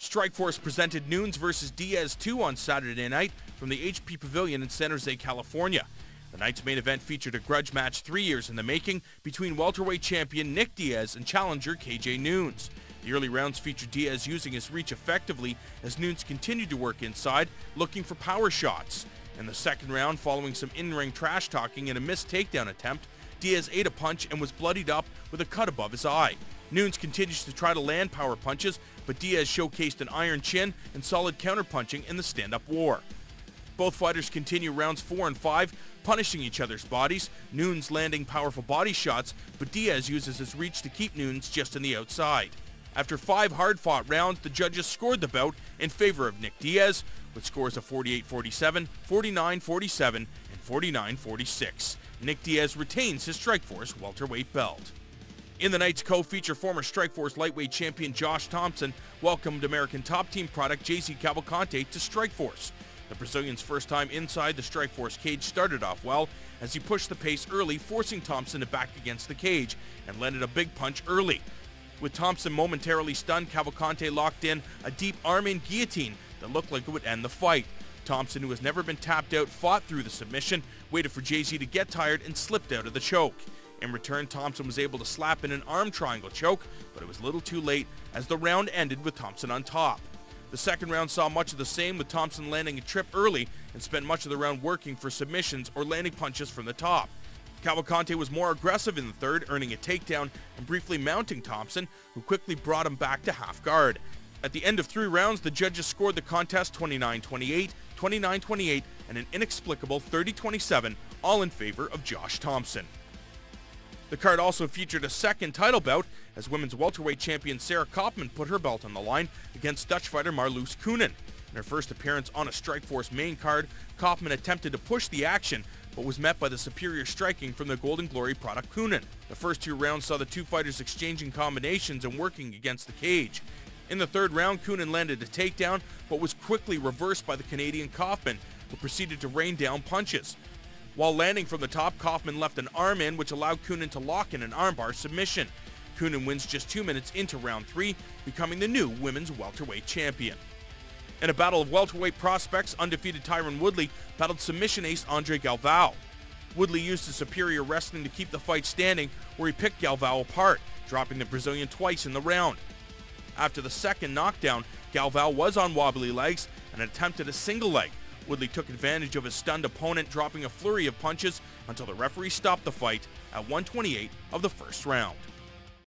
Strikeforce presented Nunes vs. Diaz 2 on Saturday night from the HP Pavilion in San Jose, California. The night's main event featured a grudge match 3 years in the making between welterweight champion Nick Diaz and challenger KJ Nunes. The early rounds featured Diaz using his reach effectively as Nunes continued to work inside, looking for power shots. In the second round, following some in-ring trash talking and a missed takedown attempt, Diaz ate a punch and was bloodied up with a cut above his eye. Nunes continues to try to land power punches, but Diaz showcased an iron chin and solid counterpunching in the stand-up war. Both fighters continue rounds 4 and 5, punishing each other's bodies, Nunes landing powerful body shots, but Diaz uses his reach to keep Nunes just on the outside. After 5 hard-fought rounds, the judges scored the bout in favor of Nick Diaz, with scores of 48-47, 49-47, and 49-46. Nick Diaz retains his Strikeforce welterweight belt. In the night's co-feature, former Strikeforce lightweight champion Josh Thompson welcomed American top team product JC Cavalcante to Strikeforce. The Brazilian's first time inside the Strikeforce cage started off well as he pushed the pace early, forcing Thompson to back against the cage and landed a big punch early. With Thompson momentarily stunned, Cavalcante locked in a deep arm-in guillotine that looked like it would end the fight. Thompson, who has never been tapped out, fought through the submission, waited for JC to get tired, and slipped out of the choke. In return, Thompson was able to slap in an arm triangle choke, but it was a little too late as the round ended with Thompson on top. The second round saw much of the same, with Thompson landing a trip early and spent much of the round working for submissions or landing punches from the top. Cavalcante was more aggressive in the third, earning a takedown and briefly mounting Thompson, who quickly brought him back to half guard. At the end of 3 rounds, the judges scored the contest 29-28, 29-28, and an inexplicable 30-27, all in favor of Josh Thompson. The card also featured a second title bout as women's welterweight champion Sarah Kaufman put her belt on the line against Dutch fighter Marloes Coenen. In her first appearance on a Strikeforce main card, Kaufman attempted to push the action, but was met by the superior striking from the Golden Glory product Coenen. The first 2 rounds saw the two fighters exchanging combinations and working against the cage. In the third round, Coenen landed a takedown, but was quickly reversed by the Canadian Kaufman, who proceeded to rain down punches. While landing from the top, Kaufman left an arm in, which allowed Coenen to lock in an armbar submission. Coenen wins just 2 minutes into round 3, becoming the new women's welterweight champion. In a battle of welterweight prospects, undefeated Tyron Woodley battled submission ace Andre Galvao. Woodley used his superior wrestling to keep the fight standing, where he picked Galvao apart, dropping the Brazilian twice in the round. After the second knockdown, Galvao was on wobbly legs and attempted a single leg. Woodley took advantage of his stunned opponent, dropping a flurry of punches until the referee stopped the fight at 1:28 of the first round.